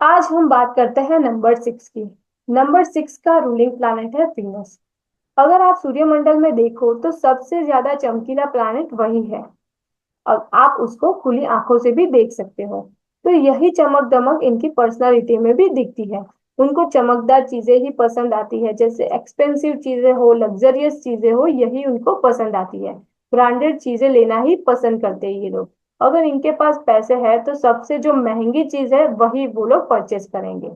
आज हम बात करते हैं नंबर 6 की। नंबर 6 का रूलिंग प्लैनेट है वीनस। अगर आप सूर्यमंडल में देखो तो सबसे ज्यादा चमकीला प्लैनेट वही है। और आप उसको खुली आंखों से भी देख सकते हो। तो यही चमक दमक इनकी पर्सनालिटी में भी दिखती है। उनको चमकदार चीजें ही पसंद आती है, जैसे एक्सपेंसिव चीजें हो, लग्जरियस चीजें हो, यही उनको पसंद आती है। ब्रांडेड चीजें लेना ही पसंद करते हैं ये लोग। अगर इनके पास पैसे है तो सबसे जो महंगी चीज है वही वो लोग परचेस करेंगे।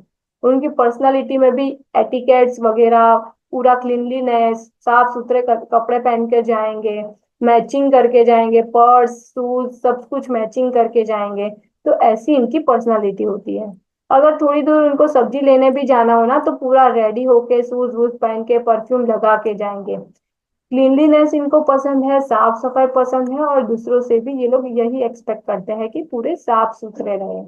उनकी पर्सनालिटी में भी एटिकेट्स वगैरह, पूरा क्लीनलीनेस, साफ सुथरे कपड़े पहन के जाएंगे, मैचिंग करके जाएंगे, पर्स शूज सब कुछ मैचिंग करके जाएंगे। तो ऐसी इनकी पर्सनालिटी होती है। अगर थोड़ी दूर उनको सब्जी लेने भी जाना हो ना तो पूरा रेडी होके शूज वूज पहन के परफ्यूम लगा के जाएंगे। क्लीनलीनेस इनको पसंद है, साफ सफाई पसंद है, और दूसरों से भी ये लोग यही एक्सपेक्ट करते हैं कि पूरे साफ सुथरे रहे।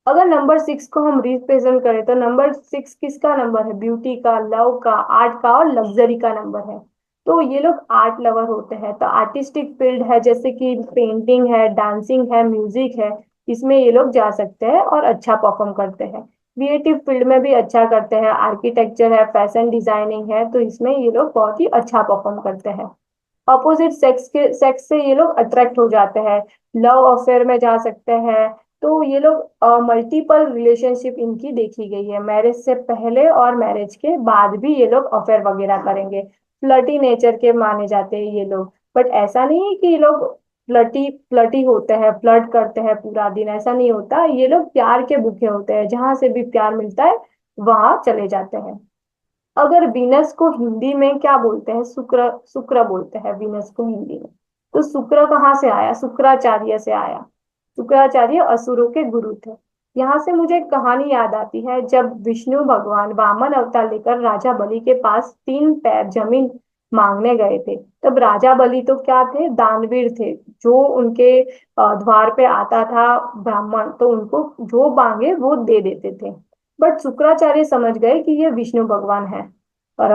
अगर नंबर 6 को हम रिप्रेजेंट करें तो नंबर 6 किसका नंबर है? ब्यूटी का, लव का, आर्ट का और लग्जरी का नंबर है। तो ये लोग आर्ट लवर होते हैं, तो आर्टिस्टिक फील्ड है जैसे कि पेंटिंग है, डांसिंग है, म्यूजिक है, इसमें ये लोग जा सकते हैं और अच्छा परफॉर्म करते हैं। क्रिएटिव फील्ड में भी अच्छा करते हैं, आर्किटेक्चर है, फैशन डिजाइनिंग है, तो इसमें ये लोग बहुत ही अच्छा परफॉर्म करते हैं। अपोजिट सेक्स से ये लोग अट्रैक्ट हो जाते हैं, लव अफेयर में जा सकते हैं। तो ये लोग मल्टीपल रिलेशनशिप इनकी देखी गई है, मैरिज से पहले और मैरिज के बाद भी ये लोग अफेयर वगैरह करेंगे। फ्लर्टी नेचर के माने जाते हैं ये लोग। बट ऐसा नहीं है कि ये लोग फ्लर्टी फ्लर्टी होते हैं, फ्लर्ट करते हैं पूरा दिन, ऐसा नहीं होता। ये लोग प्यार के भूखे होते हैं, जहां से भी प्यार मिलता है वहां चले जाते हैं। अगर वीनस को हिंदी में क्या बोलते हैं? शुक्र, शुक्र बोलते हैं वीनस को हिंदी में। तो शुक्र कहाँ से आया? शुक्राचार्य से आया। शुक्राचार्य असुरों के गुरु थे। यहाँ से मुझे एक कहानी याद आती है, जब विष्णु भगवान वामन अवतार लेकर राजा बलि के पास 3 पैर जमीन मांगने गए थे। तब राजा बलि तो क्या थे? दानवीर थे। जो उनके द्वार पे आता था ब्राह्मण, तो उनको जो मांगे वो दे देते थे। बट शुक्राचार्य समझ गए कि ये विष्णु भगवान है। और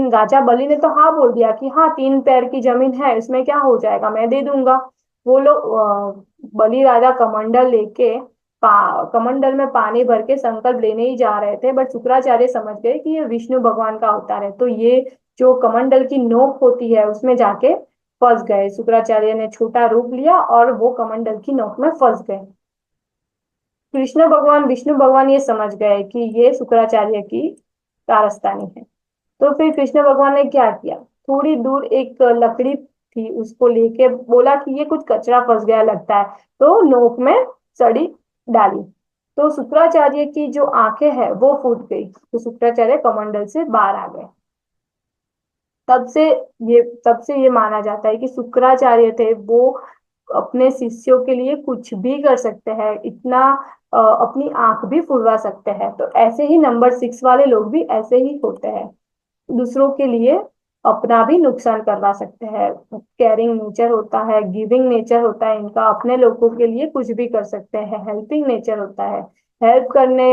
राजा बलि ने तो हाँ बोल दिया कि हाँ, 3 पैर की जमीन है, इसमें क्या हो जाएगा, मैं दे दूंगा। वो लोग बलि राजा कमंडल लेके कमंडल में पानी भर के संकल्प लेने ही जा रहे थे, बट शुक्राचार्य समझ गए कि ये विष्णु भगवान का अवतार है। तो ये जो कमंडल की नोक होती है उसमें जाके फंस गए। शुक्राचार्य ने छोटा रूप लिया और वो कमंडल की नोक में फंस गए। कृष्ण भगवान, विष्णु भगवान ये समझ गए कि ये शुक्राचार्य की कारस्तानी है। तो फिर कृष्ण भगवान ने क्या किया? थोड़ी दूर एक लकड़ी थी, उसको लेके बोला कि ये कुछ कचरा फंस गया लगता है, तो नोक में सड़ी डाली। तो शुक्राचार्य की जो आंखें है वो फूट गई, तो शुक्राचार्य कमंडल से बाहर आ गए। तब से तब से ये माना जाता है कि शुक्राचार्य थे वो अपने शिष्यों के लिए कुछ भी कर सकते हैं, इतना अपनी आंख भी फुड़वा सकते हैं। तो ऐसे ही नंबर 6 वाले लोग भी ऐसे ही होते हैं, दूसरों के लिए अपना भी नुकसान करवा सकते हैं। केयरिंग नेचर होता है, गिविंग नेचर होता है इनका, अपने लोगों के लिए कुछ भी कर सकते हैं। हेल्पिंग नेचर होता है, हेल्प करने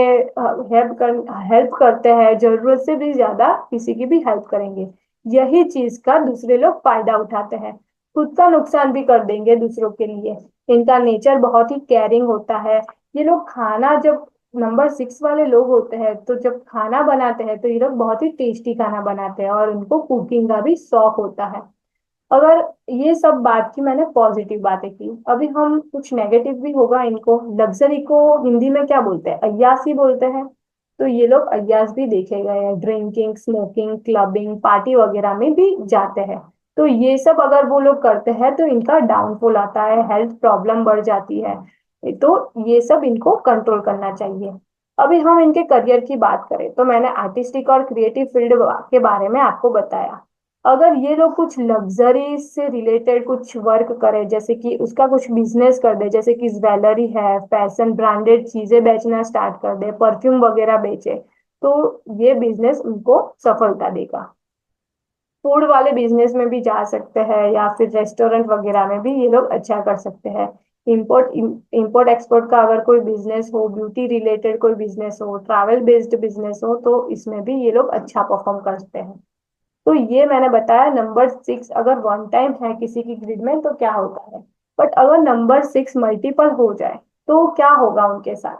हेल्प करते हैं, जरूरत से भी ज्यादा किसी की भी हेल्प करेंगे। यही चीज का दूसरे लोग फायदा उठाते हैं, खुद का नुकसान भी कर देंगे दूसरों के लिए। इनका नेचर बहुत ही केयरिंग होता है। ये लोग खाना जब नंबर 6 वाले लोग होते हैं तो जब खाना बनाते हैं तो ये लोग बहुत ही टेस्टी खाना बनाते हैं, और उनको कुकिंग का भी शौक होता है। अगर ये सब बात की मैंने पॉजिटिव बातें की, अभी हम कुछ नेगेटिव भी होगा इनको। लग्जरी को हिंदी में क्या बोलते हैं? अय्यासी बोलते हैं। तो ये लोग अय्यास भी देखे गए हैं, ड्रिंकिंग, स्मोकिंग, क्लबिंग, पार्टी वगैरह में भी जाते हैं। तो ये सब अगर वो लोग करते हैं तो इनका डाउनफॉल आता है, हेल्थ प्रॉब्लम बढ़ जाती है। तो ये सब इनको कंट्रोल करना चाहिए। अभी हम इनके करियर की बात करें तो मैंने आर्टिस्टिक और क्रिएटिव फील्ड के बारे में आपको बताया। अगर ये लोग कुछ लग्जरी से रिलेटेड कुछ वर्क करे, जैसे कि उसका कुछ बिजनेस कर दे, जैसे कि ज्वेलरी है, फैशन ब्रांडेड चीजें बेचना स्टार्ट कर दे, परफ्यूम वगैरह बेचे, तो ये बिजनेस उनको सफलता देगा। फूड वाले बिजनेस में भी जा सकते हैं, या फिर रेस्टोरेंट वगैरह में भी ये लोग अच्छा कर सकते हैं। इंपोर्ट इंपोर्ट एक्सपोर्ट का अगर कोई बिजनेस हो, ब्यूटी रिलेटेड कोई बिजनेस हो, ट्रैवल बेस्ड बिजनेस हो, तो इसमें भी ये लोग अच्छा परफॉर्म करते हैं। तो ये मैंने बताया नंबर 6 अगर वन टाइम है किसी की ग्रिड में तो क्या होता है। बट अगर नंबर 6 मल्टीपल हो जाए तो क्या होगा उनके साथ?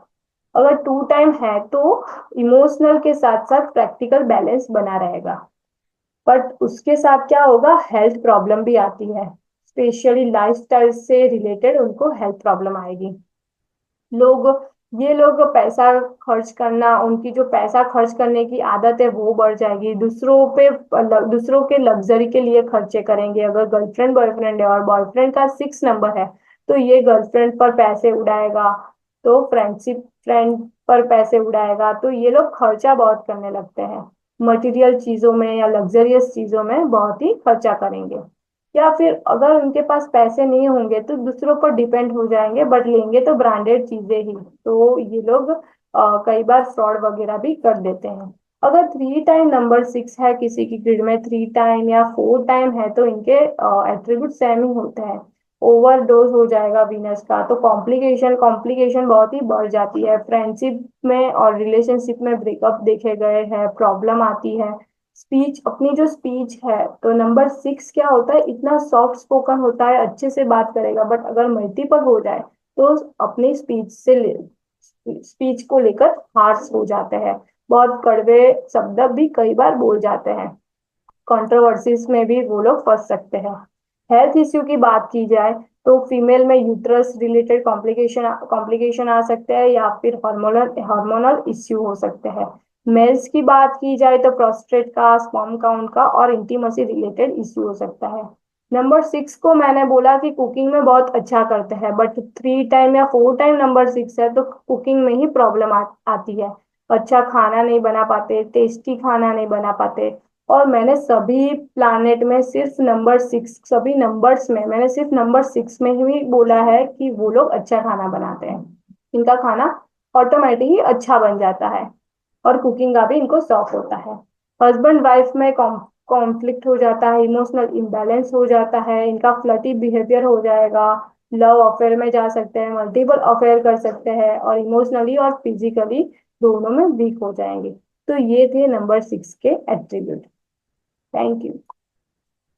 अगर 2 टाइम है तो इमोशनल के साथ साथ प्रैक्टिकल बैलेंस बना रहेगा, बट उसके साथ क्या होगा, हेल्थ प्रॉब्लम भी आती है, स्पेशली लाइफस्टाइल से रिलेटेड उनको हेल्थ प्रॉब्लम आएगी। लोग ये लोग पैसा खर्च करना, उनकी जो पैसा खर्च करने की आदत है वो बढ़ जाएगी, दूसरों के लग्जरी के लिए खर्चे करेंगे। अगर गर्लफ्रेंड बॉयफ्रेंड है और बॉयफ्रेंड का 6 नंबर है तो ये गर्लफ्रेंड पर पैसे उड़ाएगा, तो फ्रेंड पर पैसे उड़ाएगा, तो ये लोग खर्चा बहुत करने लगते हैं, मटेरियल चीजों में या लग्जरियस चीजों में बहुत ही खर्चा करेंगे। या फिर अगर उनके पास पैसे नहीं होंगे तो दूसरों पर डिपेंड हो जाएंगे, बट लेंगे तो ब्रांडेड चीजें ही, तो ये लोग कई बार फ्रॉड वगैरह भी कर देते हैं। अगर 3 टाइम नंबर 6 है किसी की ग्रिड में, 3 टाइम या 4 टाइम है, तो इनके एट्रीब्यूट सेम ही होते हैं। ओवरडोज हो जाएगा वीनस का, तो कॉम्प्लिकेशन कॉम्प्लिकेशन बहुत ही बढ़ जाती है, फ्रेंडशिप में और रिलेशनशिप में ब्रेकअप देखे गए हैं, प्रॉब्लम आती है। स्पीच, अपनी जो स्पीच है, तो नंबर 6 क्या होता है, इतना सॉफ्ट स्पोकन होता है, अच्छे से बात करेगा, बट अगर मल्टीपल हो जाए तो अपनी स्पीच को लेकर हार्श हो जाते हैं, बहुत कड़वे शब्द भी कई बार बोल जाते हैं, कंट्रोवर्सीज में भी वो लोग फंस सकते हैं। हेल्थ इश्यू की बात की जाए तो फीमेल में यूट्रस रिलेटेड कॉम्प्लिकेशन आ सकते हैं, या फिर हार्मोनल हार्मोनल इश्यू हो सकते हैं। मेल्स की बात की जाए तो प्रोस्टेट का, स्पर्म काउंट का और इंटीमेसी रिलेटेड इश्यू हो सकता है। नंबर 6 को मैंने बोला कि कुकिंग में बहुत अच्छा करते हैं, बट 3 टाइम या 4 टाइम नंबर 6 है तो कुकिंग में ही प्रॉब्लम आती है, अच्छा खाना नहीं बना पाते, टेस्टी खाना नहीं बना पाते। और मैंने सभी प्लानेट में सिर्फ नंबर 6, सभी नंबर्स में मैंने सिर्फ नंबर 6 में ही बोला है कि वो लोग अच्छा खाना बनाते हैं, इनका खाना ऑटोमेटिक ही अच्छा बन जाता है, और कुकिंग का भी इनको शौक होता है। हस्बैंड वाइफ में कॉन्फ्लिक्ट हो जाता है, इमोशनल इम्बैलेंस हो जाता है, इनका फ्लर्टी बिहेवियर हो जाएगा, लव अफेयर में जा सकते हैं, मल्टीपल अफेयर कर सकते हैं, और इमोशनली और फिजिकली दोनों में वीक हो जाएंगे। तो ये थे नंबर 6 के एट्रीब्यूट। Thank you.